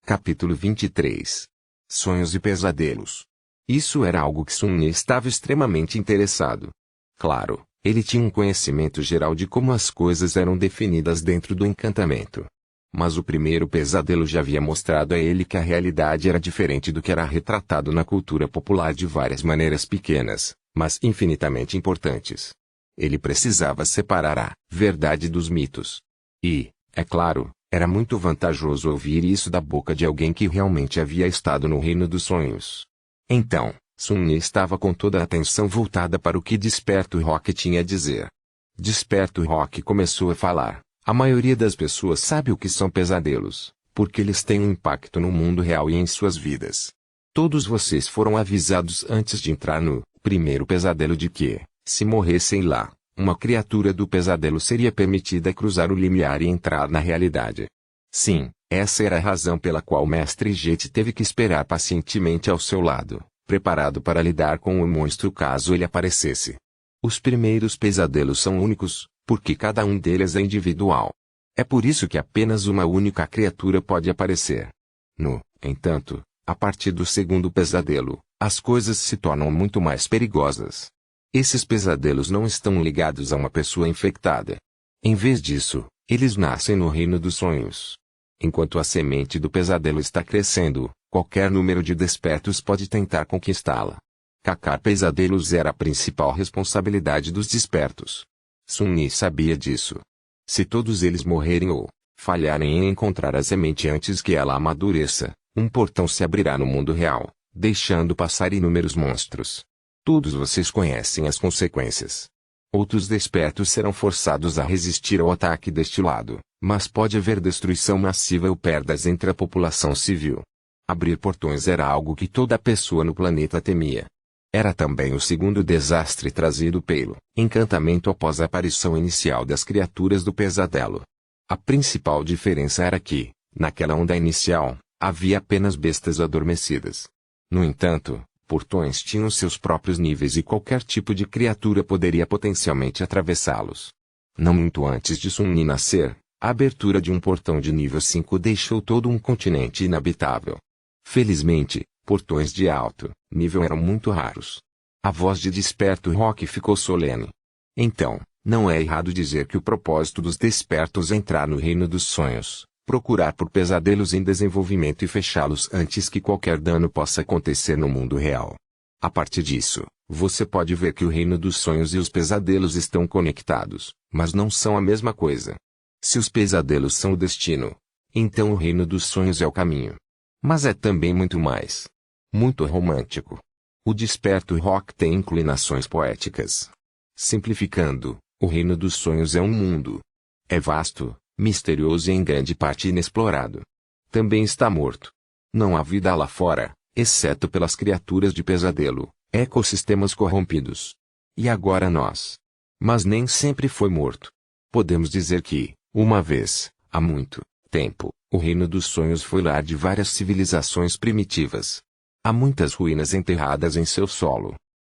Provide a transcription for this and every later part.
Capítulo 23. Sonhos e pesadelos. Isso era algo que Sun Ne estava extremamente interessado. Claro, ele tinha um conhecimento geral de como as coisas eram definidas dentro do encantamento. Mas o primeiro pesadelo já havia mostrado a ele que a realidade era diferente do que era retratado na cultura popular de várias maneiras pequenas, mas infinitamente importantes. Ele precisava separar a verdade dos mitos. E, é claro, era muito vantajoso ouvir isso da boca de alguém que realmente havia estado no reino dos sonhos. Então, Sun Ne estava com toda a atenção voltada para o que Desperto Rock tinha a dizer. Desperto Rock começou a falar. A maioria das pessoas sabe o que são pesadelos, porque eles têm um impacto no mundo real e em suas vidas. Todos vocês foram avisados antes de entrar no primeiro pesadelo de que, se morressem lá, uma criatura do pesadelo seria permitida cruzar o limiar e entrar na realidade. Sim, essa era a razão pela qual o Mestre Jet teve que esperar pacientemente ao seu lado, preparado para lidar com o monstro caso ele aparecesse. Os primeiros pesadelos são únicos, porque cada um deles é individual. É por isso que apenas uma única criatura pode aparecer. No entanto, a partir do segundo pesadelo, as coisas se tornam muito mais perigosas. Esses pesadelos não estão ligados a uma pessoa infectada. Em vez disso, eles nascem no reino dos sonhos. Enquanto a semente do pesadelo está crescendo, qualquer número de despertos pode tentar conquistá-la. Cacar pesadelos era a principal responsabilidade dos despertos. Sun Ne sabia disso. Se todos eles morrerem ou falharem em encontrar a semente antes que ela amadureça, um portão se abrirá no mundo real, deixando passar inúmeros monstros. Todos vocês conhecem as consequências. Outros despertos serão forçados a resistir ao ataque deste lado, mas pode haver destruição massiva ou perdas entre a população civil. Abrir portões era algo que toda pessoa no planeta temia. Era também o segundo desastre trazido pelo encantamento após a aparição inicial das criaturas do pesadelo. A principal diferença era que, naquela onda inicial, havia apenas bestas adormecidas. No entanto, portões tinham seus próprios níveis e qualquer tipo de criatura poderia potencialmente atravessá-los. Não muito antes de Sun Ne nascer, a abertura de um portão de nível 5 deixou todo um continente inabitável. Felizmente, portões de alto nível eram muito raros. A voz de Desperto Rock ficou solene. Então, não é errado dizer que o propósito dos despertos é entrar no reino dos sonhos, procurar por pesadelos em desenvolvimento e fechá-los antes que qualquer dano possa acontecer no mundo real. A partir disso, você pode ver que o reino dos sonhos e os pesadelos estão conectados, mas não são a mesma coisa. Se os pesadelos são o destino, então o reino dos sonhos é o caminho. Mas é também muito mais. Muito romântico. O Desperto Rock tem inclinações poéticas. Simplificando, o reino dos sonhos é um mundo. É vasto, misterioso e em grande parte inexplorado. Também está morto. Não há vida lá fora, exceto pelas criaturas de pesadelo, ecossistemas corrompidos. E agora nós. Mas nem sempre foi morto. Podemos dizer que, uma vez, há muito tempo, o reino dos sonhos foi lar de várias civilizações primitivas. Há muitas ruínas enterradas em seu solo.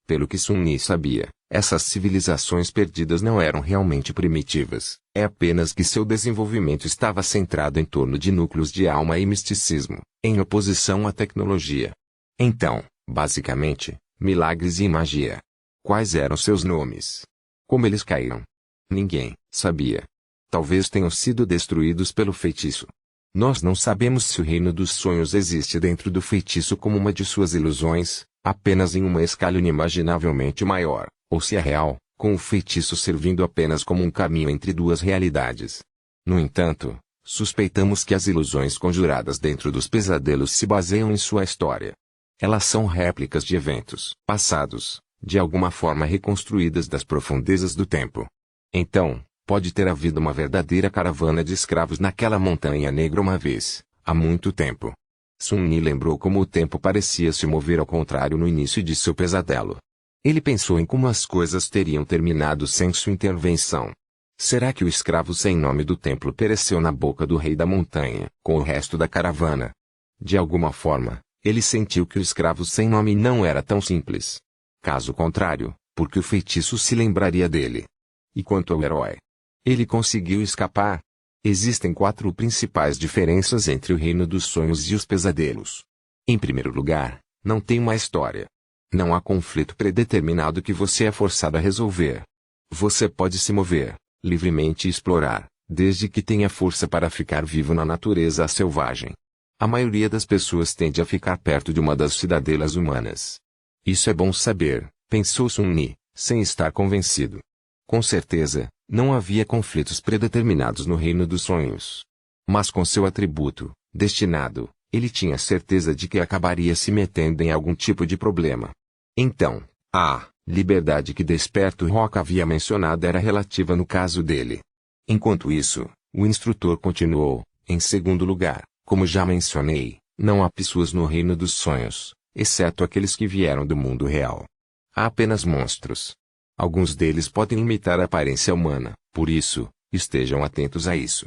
Pelo que Sun Ne sabia, essas civilizações perdidas não eram realmente primitivas, é apenas que seu desenvolvimento estava centrado em torno de núcleos de alma e misticismo, em oposição à tecnologia. Então, basicamente, milagres e magia. Quais eram seus nomes? Como eles caíram? Ninguém sabia. Talvez tenham sido destruídos pelo feitiço. Nós não sabemos se o reino dos sonhos existe dentro do feitiço como uma de suas ilusões, apenas em uma escala inimaginavelmente maior, ou se é real, com o feitiço servindo apenas como um caminho entre duas realidades. No entanto, suspeitamos que as ilusões conjuradas dentro dos pesadelos se baseiam em sua história. Elas são réplicas de eventos passados, de alguma forma reconstruídas das profundezas do tempo. Então, pode ter havido uma verdadeira caravana de escravos naquela montanha negra uma vez, há muito tempo. Sun Ne lembrou como o tempo parecia se mover ao contrário no início de seu pesadelo. Ele pensou em como as coisas teriam terminado sem sua intervenção. Será que o escravo sem nome do templo pereceu na boca do rei da montanha, com o resto da caravana? De alguma forma, ele sentiu que o escravo sem nome não era tão simples. Caso contrário, porque o feitiço se lembraria dele. E quanto ao herói? Ele conseguiu escapar? Existem 4 principais diferenças entre o reino dos sonhos e os pesadelos. Em primeiro lugar, não tem uma história. Não há conflito predeterminado que você é forçado a resolver. Você pode se mover, livremente explorar, desde que tenha força para ficar vivo na natureza selvagem. A maioria das pessoas tende a ficar perto de uma das cidadelas humanas. Isso é bom saber, pensou Sun Ni, sem estar convencido. Com certeza, não havia conflitos predeterminados no reino dos sonhos. Mas com seu atributo, destinado, ele tinha certeza de que acabaria se metendo em algum tipo de problema. Então, a liberdade que Desperto Rock havia mencionado era relativa no caso dele. Enquanto isso, o instrutor continuou, em segundo lugar, como já mencionei, não há pessoas no reino dos sonhos, exceto aqueles que vieram do mundo real. Há apenas monstros. Alguns deles podem imitar a aparência humana, por isso, estejam atentos a isso.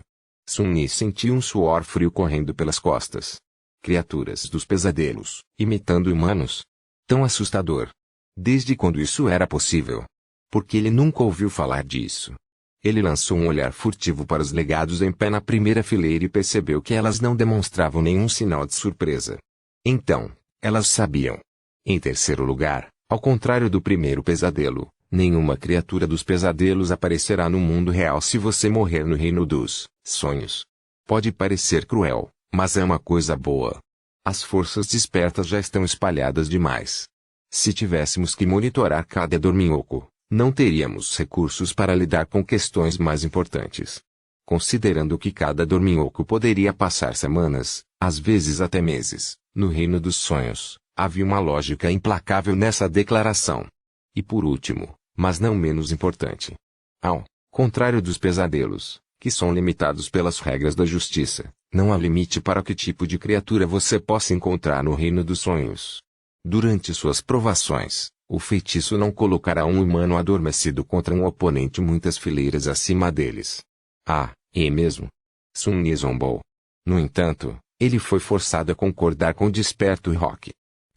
Sun Yi sentiu um suor frio correndo pelas costas. Criaturas dos pesadelos, imitando humanos? Tão assustador. Desde quando isso era possível? Porque ele nunca ouviu falar disso. Ele lançou um olhar furtivo para os legados em pé na primeira fileira e percebeu que elas não demonstravam nenhum sinal de surpresa. Então, elas sabiam. Em terceiro lugar, ao contrário do primeiro pesadelo, nenhuma criatura dos pesadelos aparecerá no mundo real se você morrer no reino dos sonhos. Pode parecer cruel, mas é uma coisa boa. As forças despertas já estão espalhadas demais. Se tivéssemos que monitorar cada dorminhoco, não teríamos recursos para lidar com questões mais importantes. Considerando que cada dorminhoco poderia passar semanas, às vezes até meses, no reino dos sonhos, havia uma lógica implacável nessa declaração. E por último, mas não menos importante. Ao contrário dos pesadelos, que são limitados pelas regras da justiça, não há limite para que tipo de criatura você possa encontrar no reino dos sonhos. Durante suas provações, o feitiço não colocará um humano adormecido contra um oponente muitas fileiras acima deles. É mesmo? Sun Yi zombou. No entanto, ele foi forçado a concordar com o Desperto Rock.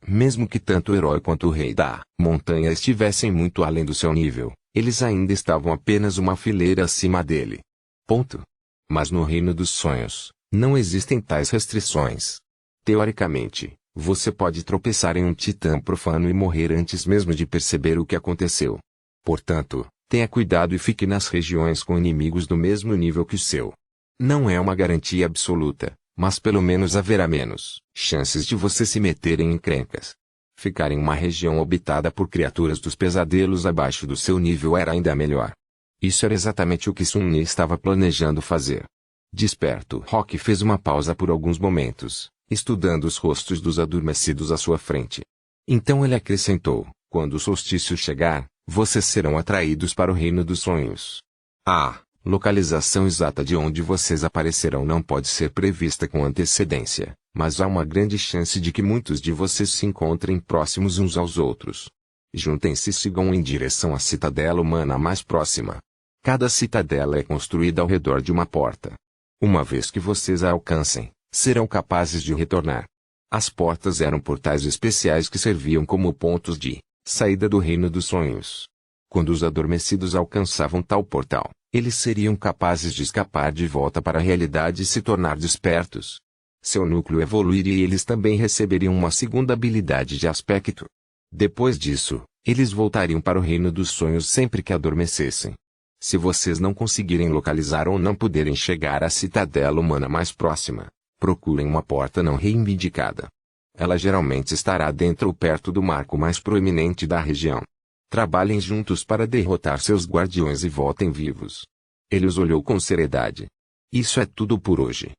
Mesmo que tanto o herói quanto o rei da montanha estivessem muito além do seu nível, eles ainda estavam apenas uma fileira acima dele. Ponto. Mas no reino dos sonhos, não existem tais restrições. Teoricamente, você pode tropeçar em um titã profano e morrer antes mesmo de perceber o que aconteceu. Portanto, tenha cuidado e fique nas regiões com inimigos do mesmo nível que o seu. Não é uma garantia absoluta, mas pelo menos haverá menos chances de você se meter em encrencas. Ficar em uma região habitada por criaturas dos pesadelos abaixo do seu nível era ainda melhor. Isso era exatamente o que Sun Yi estava planejando fazer. Desperto Rock fez uma pausa por alguns momentos, estudando os rostos dos adormecidos à sua frente. Então ele acrescentou, quando o solstício chegar, vocês serão atraídos para o reino dos sonhos. A localização exata de onde vocês aparecerão não pode ser prevista com antecedência, mas há uma grande chance de que muitos de vocês se encontrem próximos uns aos outros. Juntem-se e sigam em direção à citadela humana mais próxima. Cada citadela é construída ao redor de uma porta. Uma vez que vocês a alcancem, serão capazes de retornar. As portas eram portais especiais que serviam como pontos de saída do reino dos sonhos. Quando os adormecidos alcançavam tal portal, eles seriam capazes de escapar de volta para a realidade e se tornar despertos. Seu núcleo evoluiria e eles também receberiam uma segunda habilidade de aspecto. Depois disso, eles voltariam para o reino dos sonhos sempre que adormecessem. Se vocês não conseguirem localizar ou não puderem chegar à citadela humana mais próxima, procurem uma porta não reivindicada. Ela geralmente estará dentro ou perto do marco mais proeminente da região. Trabalhem juntos para derrotar seus guardiões e voltem vivos. Ele os olhou com seriedade. Isso é tudo por hoje.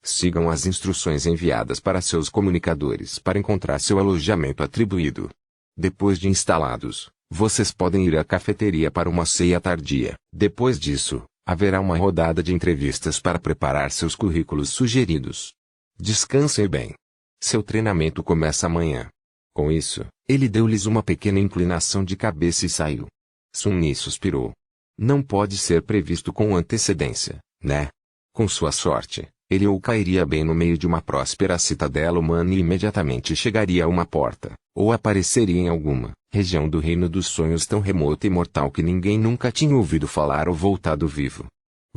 Sigam as instruções enviadas para seus comunicadores para encontrar seu alojamento atribuído. Depois de instalados, vocês podem ir à cafeteria para uma ceia tardia. Depois disso, haverá uma rodada de entrevistas para preparar seus currículos sugeridos. Descansem bem. Seu treinamento começa amanhã. Com isso, ele deu-lhes uma pequena inclinação de cabeça e saiu. Sun Yi suspirou. Não pode ser previsto com antecedência, né? Com sua sorte, ele ou cairia bem no meio de uma próspera citadela humana e imediatamente chegaria a uma porta, ou apareceria em alguma região do reino dos sonhos tão remota e mortal que ninguém nunca tinha ouvido falar ou voltado vivo.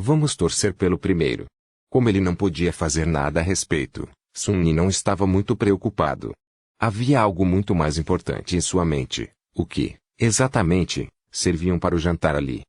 Vamos torcer pelo primeiro. Como ele não podia fazer nada a respeito, Sun-Yi não estava muito preocupado. Havia algo muito mais importante em sua mente. O que, exatamente, serviam para o jantar ali.